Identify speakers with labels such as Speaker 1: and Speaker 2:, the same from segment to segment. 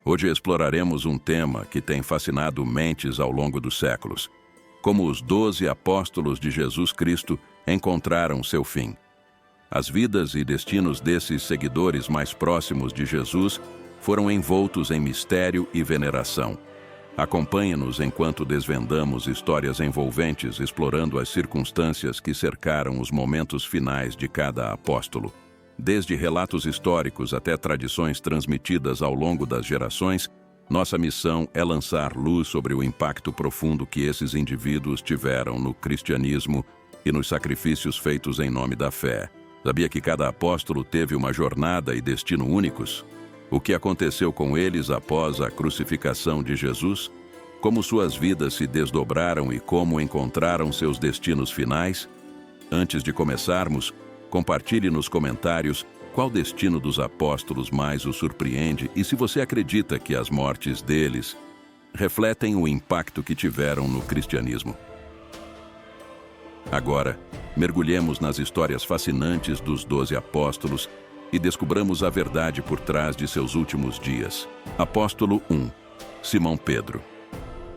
Speaker 1: Hoje exploraremos um tema que tem fascinado mentes ao longo dos séculos: como os 12 apóstolos de Jesus Cristo encontraram seu fim. As vidas e destinos desses seguidores mais próximos de Jesus foram envoltos em mistério e veneração. Acompanhe-nos enquanto desvendamos histórias envolventes, explorando as circunstâncias que cercaram os momentos finais de cada apóstolo. Desde relatos históricos até tradições transmitidas ao longo das gerações, nossa missão é lançar luz sobre o impacto profundo que esses indivíduos tiveram no cristianismo e nos sacrifícios feitos em nome da fé. Sabia que cada apóstolo teve uma jornada e destino únicos? O que aconteceu com eles após a crucificação de Jesus? Como suas vidas se desdobraram e como encontraram seus destinos finais? Antes de começarmos, compartilhe nos comentários qual destino dos apóstolos mais o surpreende e se você acredita que as mortes deles refletem o impacto que tiveram no cristianismo. Agora, mergulhemos nas histórias fascinantes dos 12 apóstolos e descubramos a verdade por trás de seus últimos dias. Apóstolo 1. Simão Pedro.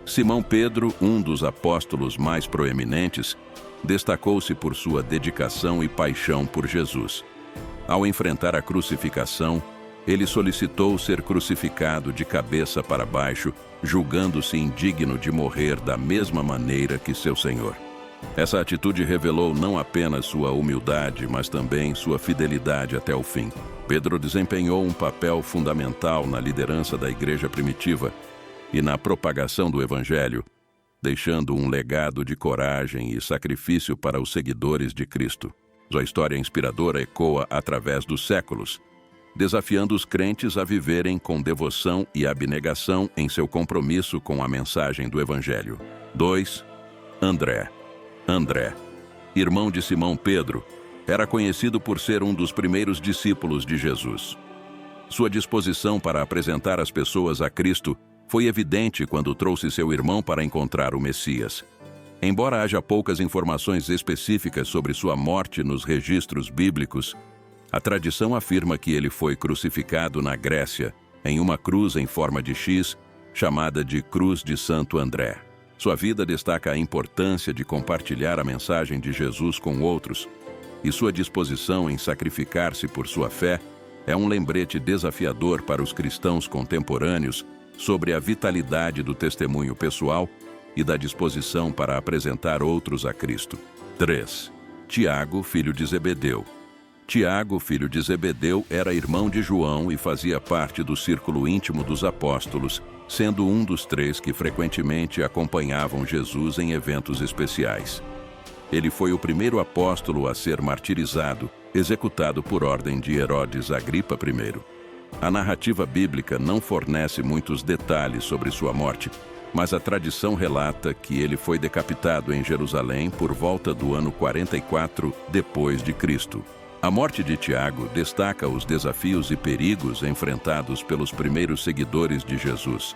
Speaker 1: Simão Pedro, um dos apóstolos mais proeminentes, destacou-se por sua dedicação e paixão por Jesus. Ao enfrentar a crucificação, ele solicitou ser crucificado de cabeça para baixo, julgando-se indigno de morrer da mesma maneira que seu Senhor. Essa atitude revelou não apenas sua humildade, mas também sua fidelidade até o fim. Pedro desempenhou um papel fundamental na liderança da igreja primitiva e na propagação do Evangelho, deixando um legado de coragem e sacrifício para os seguidores de Cristo. Sua história inspiradora ecoa através dos séculos, desafiando os crentes a viverem com devoção e abnegação em seu compromisso com a mensagem do Evangelho. 2. André, irmão de Simão Pedro, era conhecido por ser um dos primeiros discípulos de Jesus. Sua disposição para apresentar as pessoas a Cristo foi evidente quando trouxe seu irmão para encontrar o Messias. Embora haja poucas informações específicas sobre sua morte nos registros bíblicos, a tradição afirma que ele foi crucificado na Grécia, em uma cruz em forma de X, chamada de Cruz de Santo André. Sua vida destaca a importância de compartilhar a mensagem de Jesus com outros, e sua disposição em sacrificar-se por sua fé é um lembrete desafiador para os cristãos contemporâneos sobre a vitalidade do testemunho pessoal e da disposição para apresentar outros a Cristo. 3. Tiago, filho de Zebedeu. Tiago, filho de Zebedeu, era irmão de João e fazia parte do círculo íntimo dos apóstolos, sendo um dos 3 que frequentemente acompanhavam Jesus em eventos especiais. Ele foi o primeiro apóstolo a ser martirizado, executado por ordem de Herodes Agripa I. A narrativa bíblica não fornece muitos detalhes sobre sua morte, mas a tradição relata que ele foi decapitado em Jerusalém por volta do ano 44 depois de Cristo. A morte de Tiago destaca os desafios e perigos enfrentados pelos primeiros seguidores de Jesus,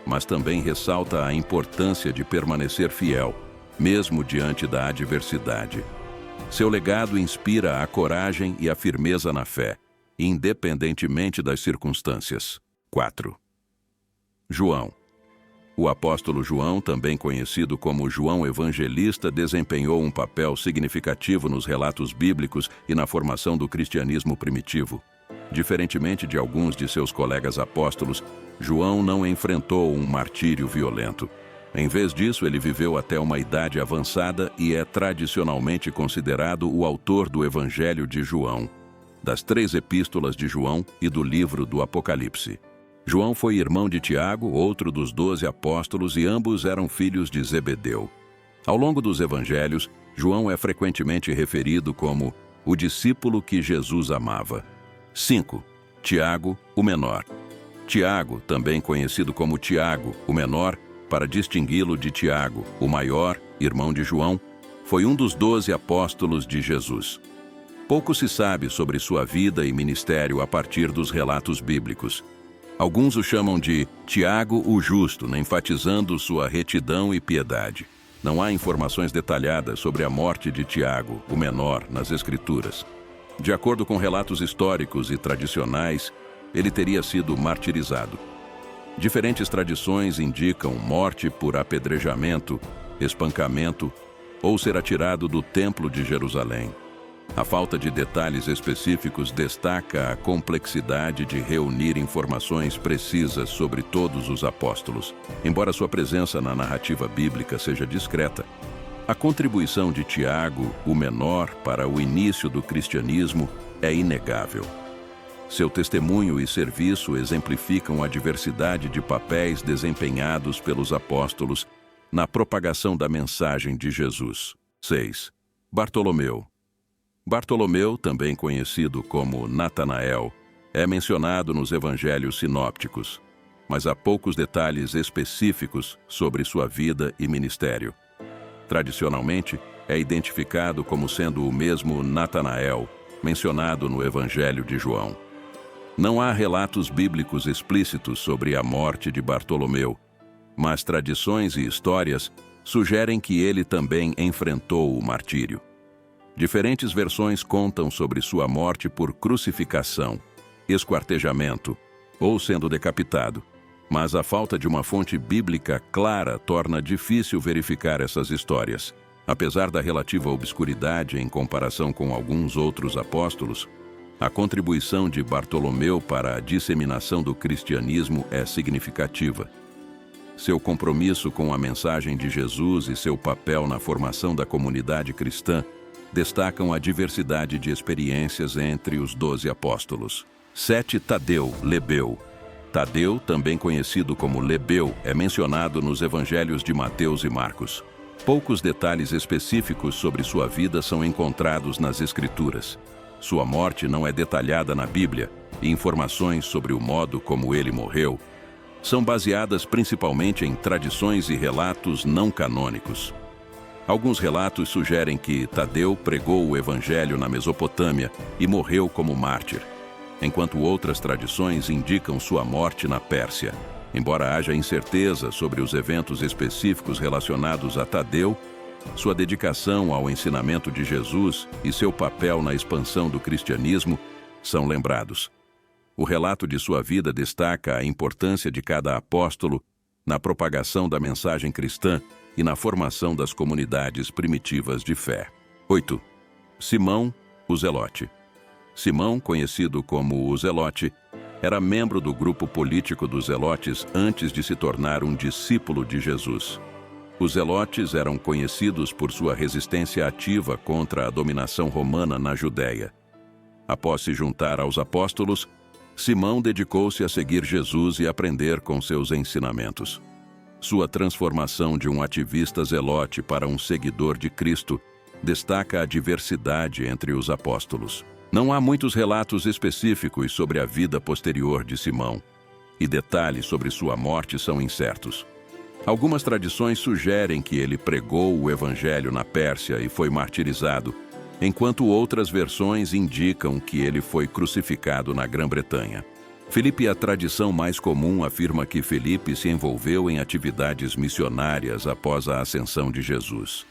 Speaker 1: mas também ressalta a importância de permanecer fiel, mesmo diante da adversidade. Seu legado inspira a coragem e a firmeza na fé, independentemente das circunstâncias. 4. João. O apóstolo João, também conhecido como João Evangelista, desempenhou um papel significativo nos relatos bíblicos e na formação do cristianismo primitivo. Diferentemente de alguns de seus colegas apóstolos, João não enfrentou um martírio violento. Em vez disso, ele viveu até uma idade avançada e é tradicionalmente considerado o autor do Evangelho de João, das 3 epístolas de João e do livro do Apocalipse. João foi irmão de Tiago, outro dos 12 apóstolos, e ambos eram filhos de Zebedeu. Ao longo dos evangelhos, João é frequentemente referido como o discípulo que Jesus amava. 5. Tiago, o menor. Tiago, também conhecido como Tiago, o menor, para distingui-lo de Tiago, o maior, irmão de João, foi um dos 12 apóstolos de Jesus. Pouco se sabe sobre sua vida e ministério a partir dos relatos bíblicos. Alguns o chamam de Tiago o Justo, enfatizando sua retidão e piedade. Não há informações detalhadas sobre a morte de Tiago, o menor, nas Escrituras. De acordo com relatos históricos e tradicionais, ele teria sido martirizado. Diferentes tradições indicam morte por apedrejamento, espancamento ou ser atirado do Templo de Jerusalém. A falta de detalhes específicos destaca a complexidade de reunir informações precisas sobre todos os apóstolos. Embora sua presença na narrativa bíblica seja discreta, a contribuição de Tiago, o menor, para o início do cristianismo é inegável. Seu testemunho e serviço exemplificam a diversidade de papéis desempenhados pelos apóstolos na propagação da mensagem de Jesus. 6. Bartolomeu. Bartolomeu, também conhecido como Natanael, é mencionado nos evangelhos sinópticos, mas há poucos detalhes específicos sobre sua vida e ministério. Tradicionalmente, é identificado como sendo o mesmo Natanael, mencionado no Evangelho de João. Não há relatos bíblicos explícitos sobre a morte de Bartolomeu, mas tradições e histórias sugerem que ele também enfrentou o martírio. Diferentes versões contam sobre sua morte por crucificação, esquartejamento ou sendo decapitado, mas a falta de uma fonte bíblica clara torna difícil verificar essas histórias. Apesar da relativa obscuridade em comparação com alguns outros apóstolos, a contribuição de Bartolomeu para a disseminação do cristianismo é significativa. Seu compromisso com a mensagem de Jesus e seu papel na formação da comunidade cristã destacam a diversidade de experiências entre os 12 apóstolos. 7. Tadeu, Lebeu. Tadeu, também conhecido como Lebeu, é mencionado nos evangelhos de Mateus e Marcos. Poucos detalhes específicos sobre sua vida são encontrados nas Escrituras. Sua morte não é detalhada na Bíblia, e informações sobre o modo como ele morreu são baseadas principalmente em tradições e relatos não canônicos. Alguns relatos sugerem que Tadeu pregou o evangelho na Mesopotâmia e morreu como mártir, enquanto outras tradições indicam sua morte na Pérsia. Embora haja incerteza sobre os eventos específicos relacionados a Tadeu, sua dedicação ao ensinamento de Jesus e seu papel na expansão do cristianismo são lembrados. O relato de sua vida destaca a importância de cada apóstolo na propagação da mensagem cristã e na formação das comunidades primitivas de fé. 8. Simão, o Zelote. Simão, conhecido como o Zelote, era membro do grupo político dos Zelotes antes de se tornar um discípulo de Jesus. Os Zelotes eram conhecidos por sua resistência ativa contra a dominação romana na Judéia. Após se juntar aos apóstolos, Simão dedicou-se a seguir Jesus e aprender com seus ensinamentos. Sua transformação de um ativista zelote para um seguidor de Cristo destaca a diversidade entre os apóstolos. Não há muitos relatos específicos sobre a vida posterior de Simão, e detalhes sobre sua morte são incertos. Algumas tradições sugerem que ele pregou o evangelho na Pérsia e foi martirizado, enquanto outras versões indicam que ele foi crucificado na Grã-Bretanha. Filipe, a tradição mais comum, afirma que Filipe se envolveu em atividades missionárias após a ascensão de Jesus.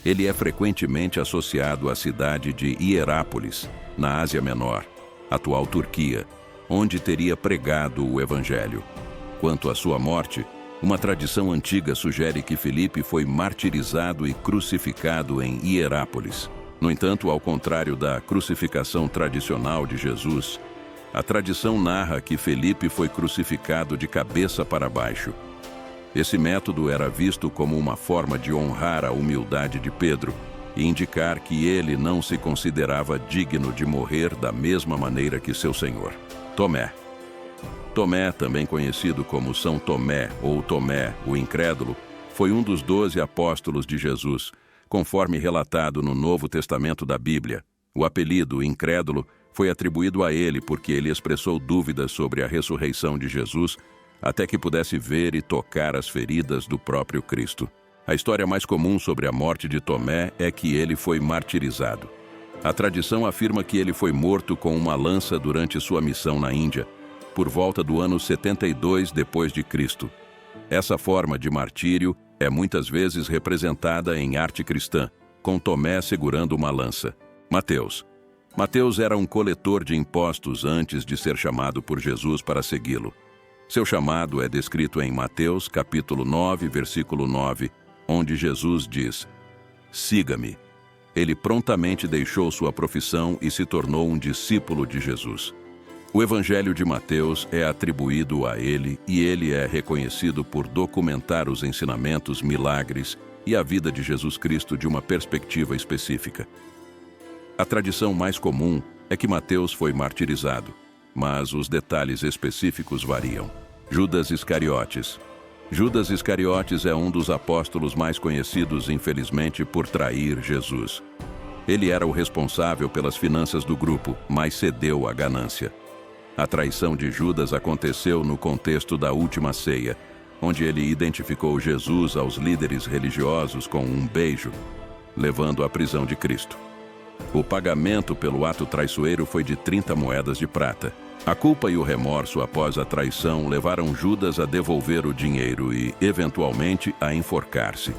Speaker 1: Ele é frequentemente associado à cidade de Hierápolis, na Ásia Menor, atual Turquia, onde teria pregado o evangelho. Quanto à sua morte, uma tradição antiga sugere que Filipe foi martirizado e crucificado em Hierápolis. No entanto, ao contrário da crucificação tradicional de Jesus, a tradição narra que Filipe foi crucificado de cabeça para baixo. Esse método era visto como uma forma de honrar a humildade de Pedro e indicar que ele não se considerava digno de morrer da mesma maneira que seu Senhor. Tomé. Tomé, também conhecido como São Tomé ou Tomé, o Incrédulo, foi um dos 12 apóstolos de Jesus, conforme relatado no Novo Testamento da Bíblia. O apelido Incrédulo foi atribuído a ele porque ele expressou dúvidas sobre a ressurreição de Jesus até que pudesse ver e tocar as feridas do próprio Cristo. A história mais comum sobre a morte de Tomé é que ele foi martirizado. A tradição afirma que ele foi morto com uma lança durante sua missão na Índia, por volta do ano 72 depois de Cristo. Essa forma de martírio é muitas vezes representada em arte cristã, com Tomé segurando uma lança. Mateus. Mateus era um coletor de impostos antes de ser chamado por Jesus para segui-lo. Seu chamado é descrito em Mateus, capítulo 9, versículo 9, onde Jesus diz: "Siga-me." Ele prontamente deixou sua profissão e se tornou um discípulo de Jesus. O Evangelho de Mateus é atribuído a ele e ele é reconhecido por documentar os ensinamentos, milagres e a vida de Jesus Cristo de uma perspectiva específica. A tradição mais comum é que Mateus foi martirizado, mas os detalhes específicos variam. Judas Iscariotes. Judas Iscariotes é um dos apóstolos mais conhecidos, infelizmente, por trair Jesus. Ele era o responsável pelas finanças do grupo, mas cedeu à ganância. A traição de Judas aconteceu no contexto da última ceia, onde ele identificou Jesus aos líderes religiosos com um beijo, levando à prisão de Cristo. O pagamento pelo ato traiçoeiro foi de 30 moedas de prata. A culpa e o remorso após a traição levaram Judas a devolver o dinheiro e, eventualmente, a enforcar-se.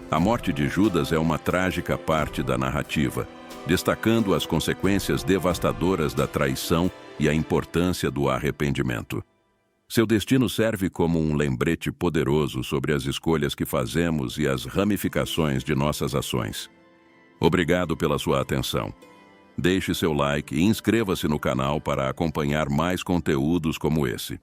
Speaker 1: A morte de Judas é uma trágica parte da narrativa, destacando as consequências devastadoras da traição e a importância do arrependimento. Seu destino serve como um lembrete poderoso sobre as escolhas que fazemos e as ramificações de nossas ações. Obrigado pela sua atenção. Deixe seu like e inscreva-se no canal para acompanhar mais conteúdos como esse.